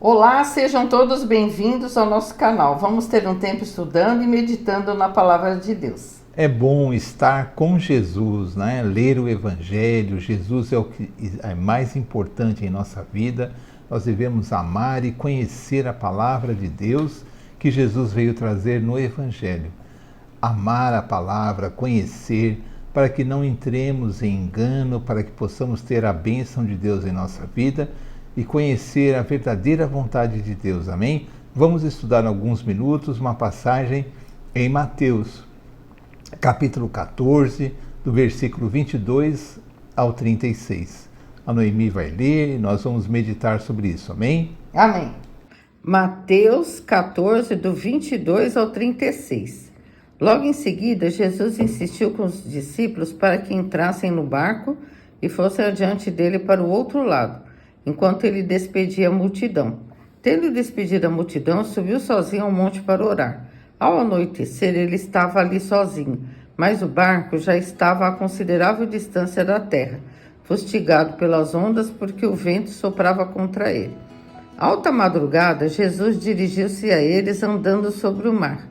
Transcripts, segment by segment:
Olá, sejam todos bem-vindos ao nosso canal. Vamos ter um tempo estudando e meditando na palavra de Deus. É bom estar com Jesus, né? Ler o Evangelho. Jesus é o que é mais importante em nossa vida. Nós devemos amar e conhecer a palavra de Deus que Jesus veio trazer no Evangelho. Amar a palavra, conhecer, para que não entremos em engano, para que possamos ter a bênção de Deus em nossa vida e conhecer a verdadeira vontade de Deus. Amém? Vamos estudar alguns minutos uma passagem em Mateus, capítulo 14, do versículo 22 ao 36. A Noemi vai ler e nós vamos meditar sobre isso, amém? Amém. Mateus 14, do 22 ao 36. Logo em seguida, Jesus insistiu com os discípulos para que entrassem no barco e fossem adiante dele para o outro lado, enquanto ele despedia a multidão. Tendo despedido a multidão, subiu sozinho ao monte para orar. Ao anoitecer, ele estava ali sozinho, mas o barco já estava a considerável distância da terra, fustigado pelas ondas porque o vento soprava contra ele. Alta madrugada, Jesus dirigiu-se a eles andando sobre o mar.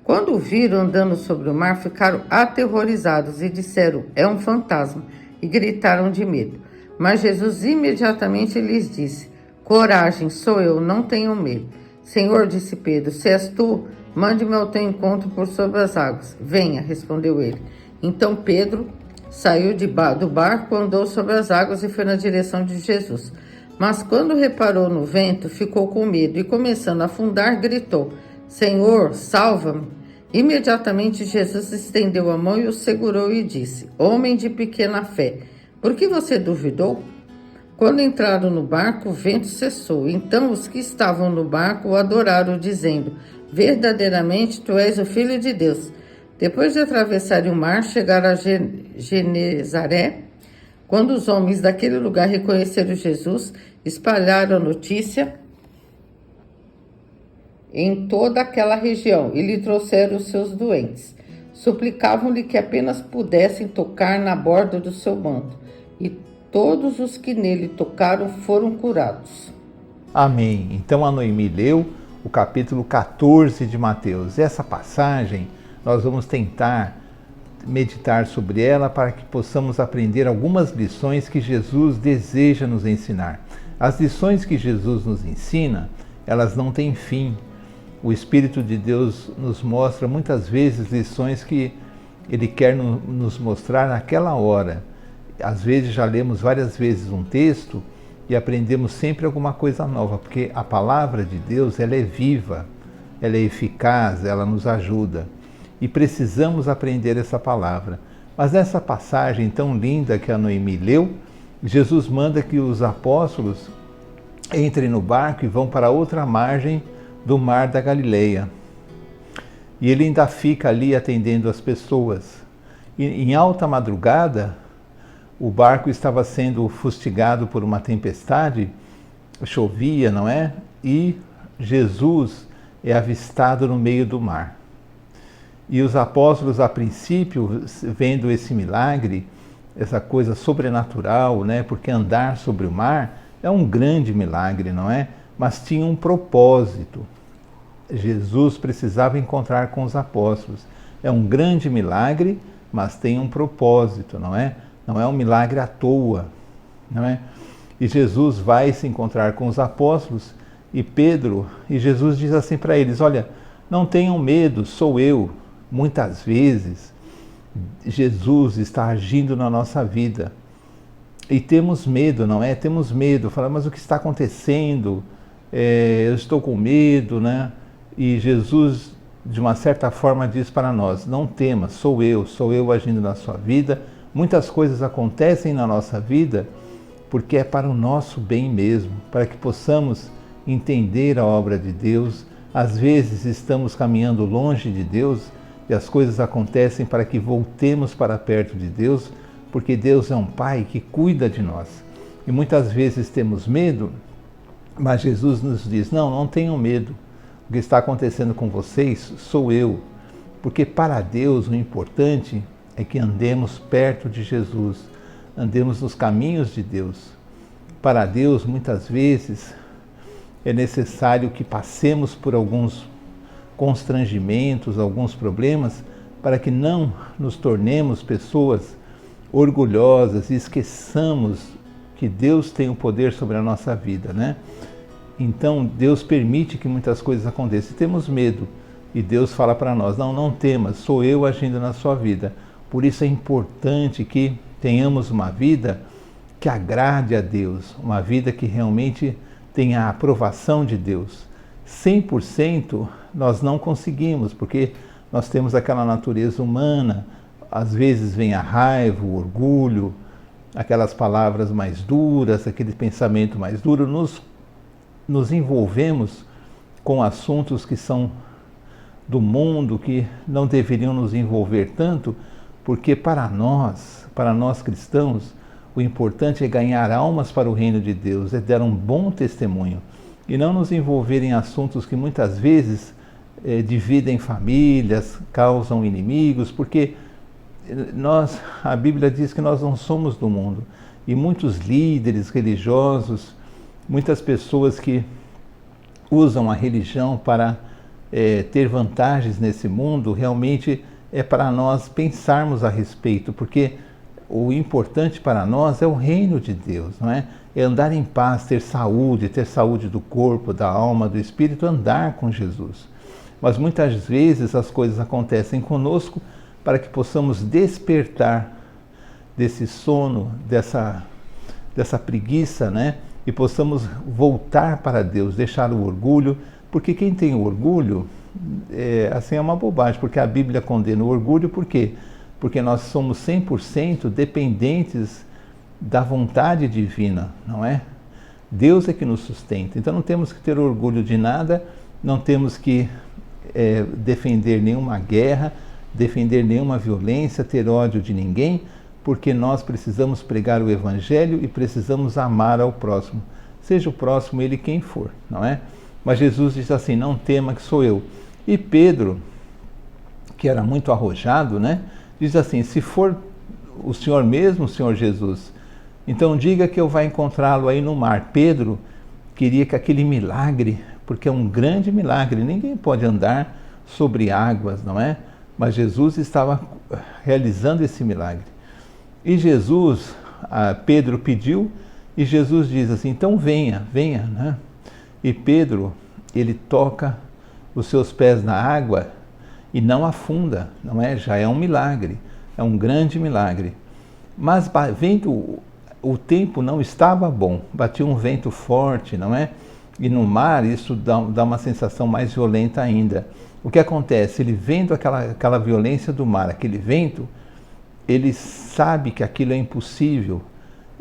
Quando o viram andando sobre o mar, ficaram aterrorizados e disseram: "É um fantasma", e gritaram de medo. Mas Jesus imediatamente lhes disse: "Coragem, sou eu, não tenham medo." "Senhor", disse Pedro, "se és tu, mande-me ao teu encontro por sobre as águas." "Venha", respondeu ele. Então Pedro saiu do barco, andou sobre as águas e foi na direção de Jesus. Mas quando reparou no vento, ficou com medo e, começando a afundar, gritou: "Senhor, salva-me!" Imediatamente Jesus estendeu a mão e o segurou e disse: "Homem de pequena fé, por que você duvidou?" Quando entraram no barco, o vento cessou. Então os que estavam no barco o adoraram, dizendo: "Verdadeiramente tu és o Filho de Deus." Depois de atravessarem o mar, chegaram a Genezaré. Quando os homens daquele lugar reconheceram Jesus, espalharam a notícia em toda aquela região e lhe trouxeram os seus doentes. Suplicavam-lhe que apenas pudessem tocar na borda do seu manto, e todos os que nele tocaram foram curados. Amém. Então a Noemi leu o capítulo 14 de Mateus. Essa passagem nós vamos tentar meditar sobre ela para que possamos aprender algumas lições que Jesus deseja nos ensinar. As lições que Jesus nos ensina, elas não têm fim. O Espírito de Deus nos mostra muitas vezes lições que Ele quer nos mostrar naquela hora. Às vezes já lemos várias vezes um texto e aprendemos sempre alguma coisa nova, porque a palavra de Deus, ela é viva, ela é eficaz, ela nos ajuda. E precisamos aprender essa palavra. Mas nessa passagem tão linda que a Noemi leu, Jesus manda que os apóstolos entrem no barco e vão para outra margem do mar da Galileia. E ele ainda fica ali atendendo as pessoas. E em alta madrugada, o barco estava sendo fustigado por uma tempestade, chovia, não é? E Jesus é avistado no meio do mar. E os apóstolos, a princípio, vendo esse milagre, essa coisa sobrenatural, né? Porque andar sobre o mar é um grande milagre, não é? Mas tinha um propósito. Jesus precisava encontrar com os apóstolos. É um grande milagre, mas tem um propósito, não é? Não é um milagre à toa, não é? E Jesus vai se encontrar com os apóstolos e Jesus diz assim para eles: "Olha, não tenham medo, sou eu." Muitas vezes Jesus está agindo na nossa vida e temos medo, não é? Temos medo, fala, mas o que está acontecendo? Eu estou com medo, né? E Jesus, de uma certa forma, diz para nós: não temas, sou eu agindo na sua vida. Muitas coisas acontecem na nossa vida porque é para o nosso bem mesmo, para que possamos entender a obra de Deus. Às vezes estamos caminhando longe de Deus e as coisas acontecem para que voltemos para perto de Deus, porque Deus é um Pai que cuida de nós. E muitas vezes temos medo, mas Jesus nos diz: não tenham medo. O que está acontecendo com vocês sou eu. Porque para Deus o importante é que andemos perto de Jesus, andemos nos caminhos de Deus. Para Deus, muitas vezes, é necessário que passemos por alguns constrangimentos, alguns problemas, para que não nos tornemos pessoas orgulhosas e esqueçamos que Deus tem o poder sobre a nossa vida, né? Então Deus permite que muitas coisas aconteçam. Temos medo e Deus fala para nós, não temas, sou eu agindo na sua vida. Por isso é importante que tenhamos uma vida que agrade a Deus, uma vida que realmente tenha a aprovação de Deus. 100% nós não conseguimos, porque nós temos aquela natureza humana, às vezes vem a raiva, o orgulho, aquelas palavras mais duras, aquele pensamento mais duro, nos envolvemos com assuntos que são do mundo, que não deveriam nos envolver tanto, porque para nós cristãos, o importante é ganhar almas para o reino de Deus, é dar um bom testemunho, e não nos envolver em assuntos que muitas vezes dividem famílias, causam inimigos, porque a Bíblia diz que nós não somos do mundo, e muitos líderes religiosos, muitas pessoas que usam a religião para ter vantagens nesse mundo, realmente é para nós pensarmos a respeito, porque o importante para nós é o reino de Deus, não é? É andar em paz, ter saúde do corpo, da alma, do espírito, andar com Jesus. Mas muitas vezes as coisas acontecem conosco para que possamos despertar desse sono, dessa preguiça, né? E possamos voltar para Deus, deixar o orgulho, porque quem tem orgulho, assim é uma bobagem, porque a Bíblia condena o orgulho, por quê? Porque nós somos 100% dependentes da vontade divina, não é? Deus é que nos sustenta, então não temos que ter orgulho de nada, não temos que defender nenhuma guerra, defender nenhuma violência, ter ódio de ninguém, porque nós precisamos pregar o Evangelho e precisamos amar ao próximo, seja o próximo ele quem for, não é? Mas Jesus diz assim, não tema que sou eu. E Pedro, que era muito arrojado, né, diz assim, se for o Senhor mesmo, o Senhor Jesus, então diga que eu vou encontrá-lo aí no mar. Pedro queria que aquele milagre, porque é um grande milagre, ninguém pode andar sobre águas, não é? Mas Jesus estava realizando esse milagre. E Pedro pediu, e Jesus diz assim, então venha, né? E Pedro, ele toca os seus pés na água e não afunda, não é? Já é um milagre, é um grande milagre. Mas o tempo não estava bom, batia um vento forte, não é? E no mar isso dá uma sensação mais violenta ainda. O que acontece? Ele vendo aquela violência do mar, aquele vento, ele sabe que aquilo é impossível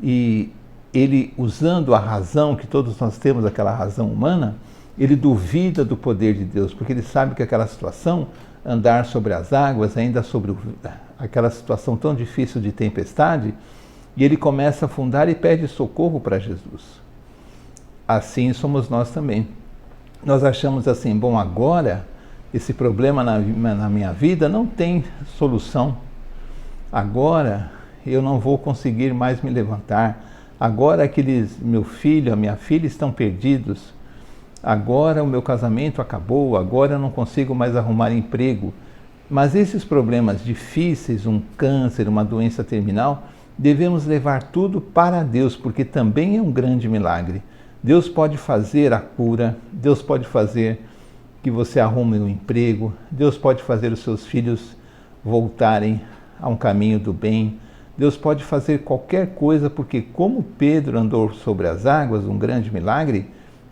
e ele, usando a razão, que todos nós temos aquela razão humana, ele duvida do poder de Deus, porque ele sabe que aquela situação, andar sobre as águas, ainda sobre aquela situação tão difícil de tempestade, e ele começa a afundar e pede socorro para Jesus. Assim somos nós também. Nós achamos assim, bom, agora esse problema na minha vida não tem solução. Agora eu não vou conseguir mais me levantar. Agora meu filho, a minha filha estão perdidos. Agora o meu casamento acabou. Agora eu não consigo mais arrumar emprego. Mas esses problemas difíceis, um câncer, uma doença terminal, devemos levar tudo para Deus, porque também é um grande milagre. Deus pode fazer a cura, Deus pode fazer que você arrume um emprego, Deus pode fazer os seus filhos voltarem a um caminho do bem, Deus pode fazer qualquer coisa, porque como Pedro andou sobre as águas, um grande milagre,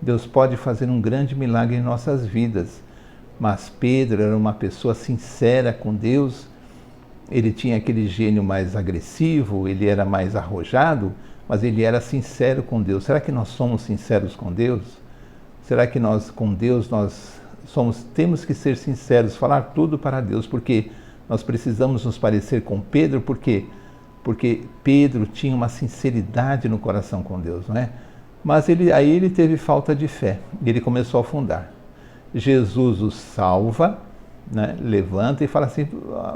Deus pode fazer um grande milagre em nossas vidas. Mas Pedro era uma pessoa sincera com Deus, ele tinha aquele gênio mais agressivo, ele era mais arrojado, mas ele era sincero com Deus. Será que nós somos sinceros com Deus? Será que com Deus temos que ser sinceros, falar tudo para Deus, porque nós precisamos nos parecer com Pedro, porque Pedro tinha uma sinceridade no coração com Deus, não é? Mas aí ele teve falta de fé, e ele começou a afundar. Jesus o salva, né? Levanta e fala assim,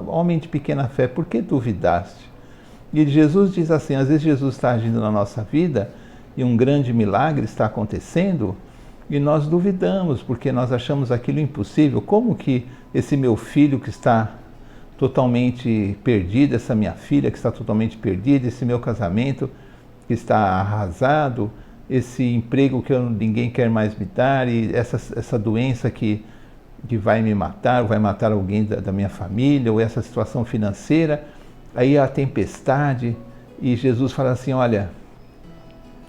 homem de pequena fé, por que duvidaste? E Jesus diz assim, às vezes Jesus está agindo na nossa vida, e um grande milagre está acontecendo, E nós duvidamos, porque nós achamos aquilo impossível. Como que esse meu filho que está totalmente perdido, essa minha filha que está totalmente perdida, esse meu casamento que está arrasado, esse emprego que ninguém quer mais me dar, e essa doença que vai me matar, ou vai matar alguém da minha família, ou essa situação financeira, aí a tempestade, e Jesus fala assim, olha,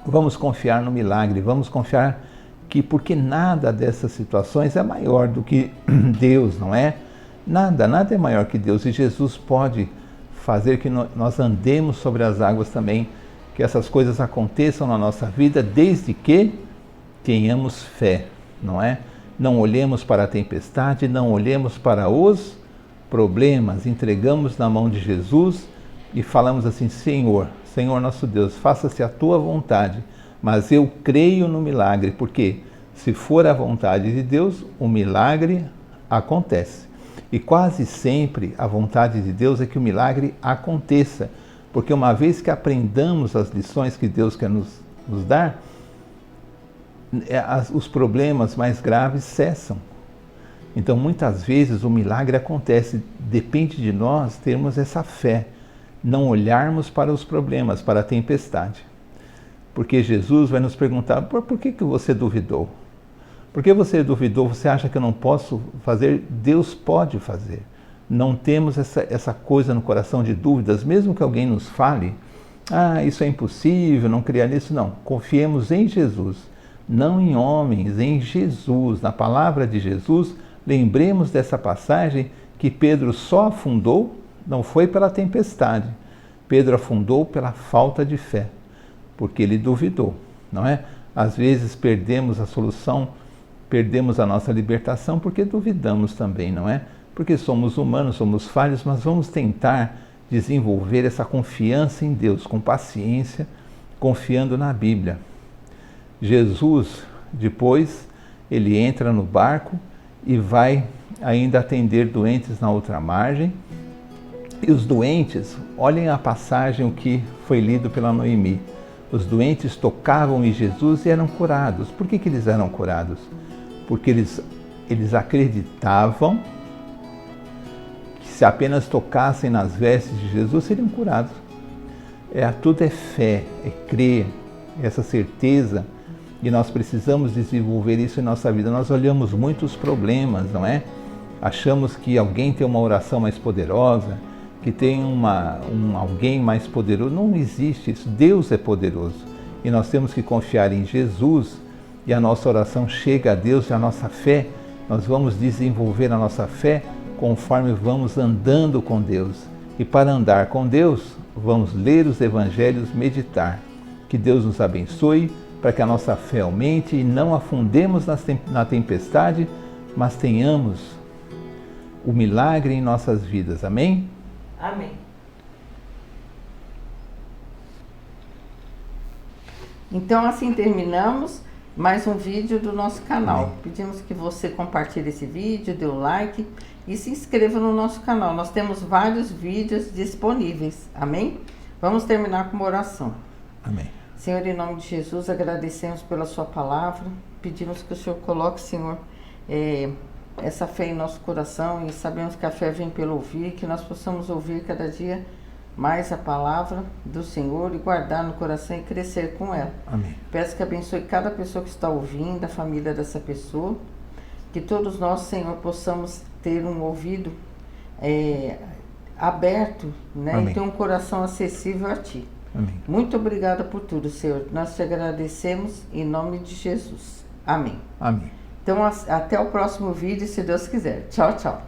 vamos confiar no milagre, vamos confiar que, porque nada dessas situações é maior do que Deus, não é? Nada é maior que Deus, e Jesus pode fazer que nós andemos sobre as águas também, que essas coisas aconteçam na nossa vida, desde que tenhamos fé, não é? Não olhemos para a tempestade, não olhemos para os problemas, entregamos na mão de Jesus e falamos assim, Senhor nosso Deus, faça-se a tua vontade, mas eu creio no milagre, porque se for a vontade de Deus, o milagre acontece. E quase sempre a vontade de Deus é que o milagre aconteça, porque uma vez que aprendamos as lições que Deus quer nos dar, os problemas mais graves cessam. Então, muitas vezes o milagre acontece, depende de nós termos essa fé, não olharmos para os problemas, para a tempestade. Porque Jesus vai nos perguntar, por que você duvidou? Por que você duvidou? Você acha que eu não posso fazer? Deus pode fazer. Não temos essa coisa no coração de dúvidas, mesmo que alguém nos fale, isso é impossível, não criar nisso. Não, confiemos em Jesus, não em homens, em Jesus, na palavra de Jesus. Lembremos dessa passagem que Pedro só afundou, não foi pela tempestade. Pedro afundou pela falta de fé, porque ele duvidou, não é? Às vezes perdemos a solução, perdemos a nossa libertação porque duvidamos também, não é? Porque somos humanos, somos falhos, mas vamos tentar desenvolver essa confiança em Deus, com paciência, confiando na Bíblia. Jesus, depois, ele entra no barco e vai ainda atender doentes na outra margem. E os doentes, olhem a passagem, o que foi lido pela Noemi. Os doentes tocavam em Jesus e eram curados. Por que eles eram curados? Porque eles acreditavam que se apenas tocassem nas vestes de Jesus, seriam curados. Tudo é fé, é crer, essa certeza, e nós precisamos desenvolver isso em nossa vida. Nós olhamos muitos problemas, não é? Achamos que alguém tem uma oração mais poderosa, que tem alguém mais poderoso. Não existe isso. Deus é poderoso. E nós temos que confiar em Jesus, e a nossa oração chega a Deus, e a nossa fé, nós vamos desenvolver a nossa fé conforme vamos andando com Deus. E para andar com Deus, vamos ler os evangelhos, meditar. Que Deus nos abençoe, para que a nossa fé aumente e não afundemos na tempestade, mas tenhamos o milagre em nossas vidas. Amém? Amém. Então, assim terminamos mais um vídeo do nosso canal. Amém. Pedimos que você compartilhe esse vídeo, dê o like e se inscreva no nosso canal. Nós temos vários vídeos disponíveis. Amém? Vamos terminar com uma oração. Amém. Senhor, em nome de Jesus, agradecemos pela sua palavra. Pedimos que o Senhor coloque, Senhor, essa fé em nosso coração, e sabemos que a fé vem pelo ouvir, que nós possamos ouvir cada dia mais a palavra do Senhor e guardar no coração e crescer com ela. Amém. Peço que abençoe cada pessoa que está ouvindo, a família dessa pessoa, que todos nós, Senhor, possamos ter um ouvido aberto, né? Amém. E ter um coração acessível a Ti. Amém. Muito obrigada por tudo, Senhor. Nós te agradecemos em nome de Jesus. Amém. Amém. Então, até o próximo vídeo, se Deus quiser. Tchau, tchau.